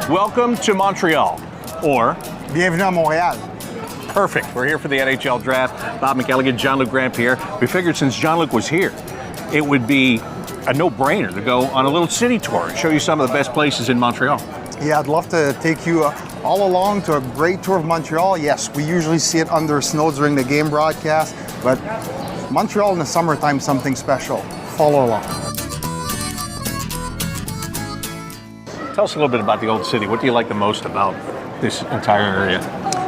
Welcome to Montreal, or Bienvenue à Montréal. perfect. We're here for the NHL Draft. Bob McElligott, Jean-Luc, Grand-Pierre. We figured since Jean-Luc was here, it would be a no-brainer to go on a little city tour and show you some of the best places in Montreal. Yeah, I'd love to take you all along to a great tour of Montreal. Yes, we usually see it under snow during the game broadcast, but Montreal in the summertime, something special. Follow along. Tell us a little bit about the old city. What do you like the most about this entire area?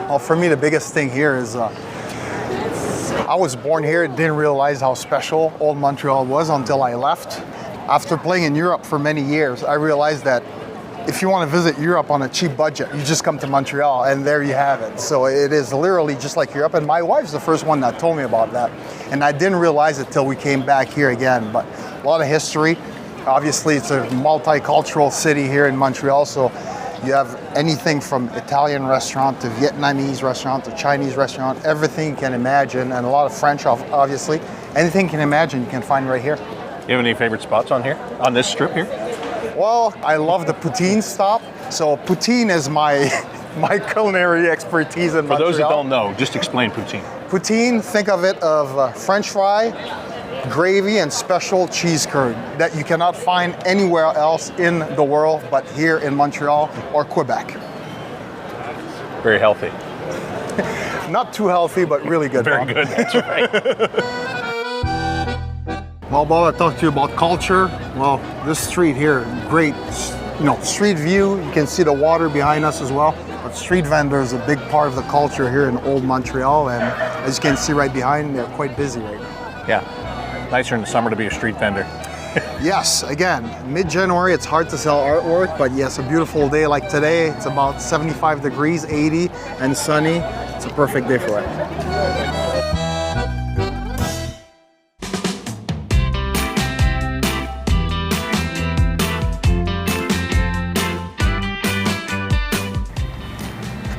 Well, for me, the biggest thing here is I was born here, didn't realize how special old Montreal was until I left. After playing in Europe for many years, I realized that if you want to visit Europe on a cheap budget, you just come to Montreal and there you have it. So it is literally just like Europe. And my wife's the first one that told me about that. And I didn't realize it till we came back here again. But a lot of history. Obviously, it's a multicultural city here in Montreal. So you have anything from Italian restaurant to Vietnamese restaurant to Chinese restaurant, everything you can imagine. And a lot of French, obviously. Anything you can imagine, you can find right here. You have any favorite spots on here, on this strip here? Well, I love the poutine stop. So poutine is my culinary expertise in Montreal. For those that don't know, just explain poutine. Poutine, think of it of French fry, gravy, and special cheese curd that you cannot find anywhere else in the world but here in Montreal or Quebec. Very healthy. Not too healthy, but really good. Very Bob. good, that's right. Well, Bob, I talked to you about culture. Well, this street here, great, street view. You can see the water behind us as well. But street vendors are a big part of the culture here in old Montreal. And as you can see right behind, they're quite busy right now. Yeah, nicer in the summer to be a street vendor. Yes, again, mid-January, it's hard to sell artwork, but yes, a beautiful day like today. It's about 75 degrees, 80, and sunny. It's a perfect day for it.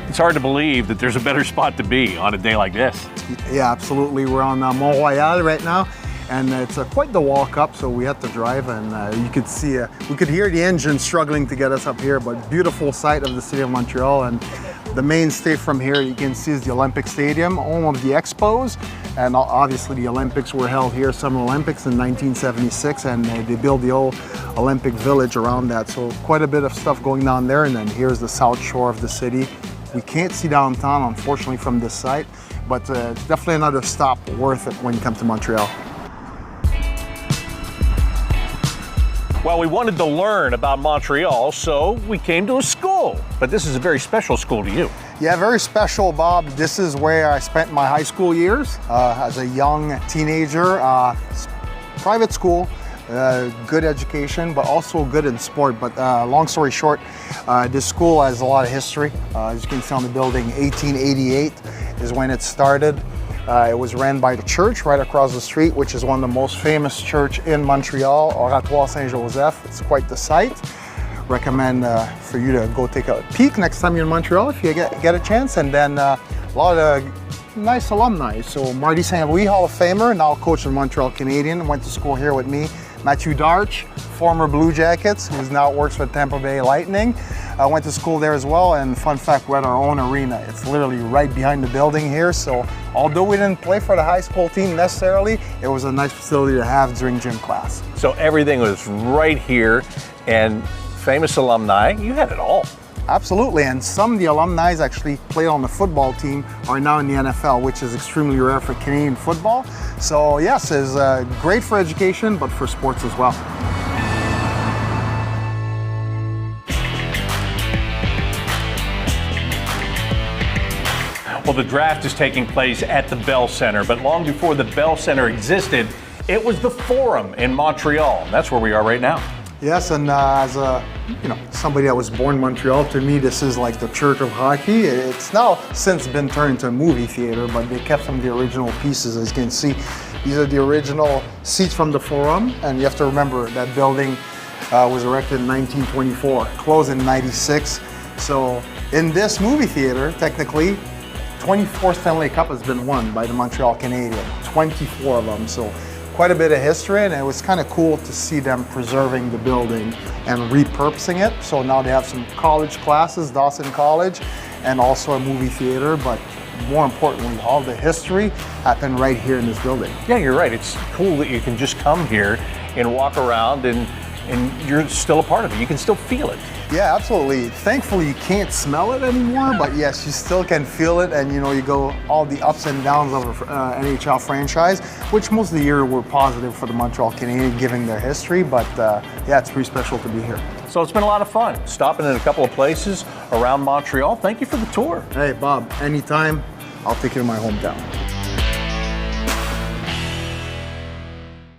It's hard to believe that there's a better spot to be on a day like this. Yeah, absolutely. We're on Montreal right now, and it's quite the walk up, so we had to drive, and you could see, we could hear the engine struggling to get us up here, but beautiful sight of the city of Montreal. And the mainstay from here, you can see, is the Olympic Stadium, home of the Expos, and obviously the Olympics were held here, Summer Olympics in 1976, and they built the old Olympic Village around that, so quite a bit of stuff going on there. And then here's the south shore of the city. We can't see downtown, unfortunately, from this site, but it's definitely another stop worth it when you come to Montreal. Well, we wanted to learn about Montreal, so we came to a school. But this is a very special school to you. Yeah, very special, Bob. This is where I spent my high school years as a young teenager. Private school. Good education, but also good in sport. But long story short, this school has a lot of history. As you can see on the building, 1888 is when it started. It was ran by the church right across the street, which is one of the most famous church in Montreal, Oratoire Saint-Joseph. It's quite the site. Recommend for you to go take a peek next time you're in Montreal if you get a chance. And then a lot of nice alumni. So Marty St. Louis, Hall of Famer, now coach of Montreal Canadian, went to school here with me. Matthew Darch, former Blue Jackets, who now works with Tampa Bay Lightning. I went to school there as well, and fun fact, we're at our own arena. It's literally right behind the building here, so although we didn't play for the high school team necessarily, it was a nice facility to have during gym class. So everything was right here, and famous alumni, you had it all. Absolutely, and some of the alumni actually played on the football team, are now in the NFL, which is extremely rare for Canadian football. So yes, it's great for education, but for sports as well. Well, the draft is taking place at the Bell Center, but long before the Bell Center existed, it was the Forum in Montreal. That's where we are right now. Yes, and as somebody that was born in Montreal, to me this is like the church of hockey. It's now since been turned into a movie theater, but they kept some of the original pieces. As you can see, these are the original seats from the Forum, and you have to remember that building was erected in 1924, closed in 96. So in this movie theater, technically, 24 Stanley Cup has been won by the Montreal Canadiens, 24 of them. So quite a bit of history, and it was kind of cool to see them preserving the building and repurposing it. So now they have some college classes, Dawson College, and also a movie theater, but more importantly, all the history happened right here in this building. Yeah, you're right. It's cool that you can just come here and walk around and you're still a part of it. You can still feel it. Yeah, absolutely. Thankfully, you can't smell it anymore, but yes, you still can feel it, and you go all the ups and downs of an NHL franchise, which most of the year were positive for the Montreal Canadiens, given their history, but yeah, it's pretty special to be here. So it's been a lot of fun stopping in a couple of places around Montreal. Thank you for the tour. Hey, Bob, anytime, I'll take you to my hometown.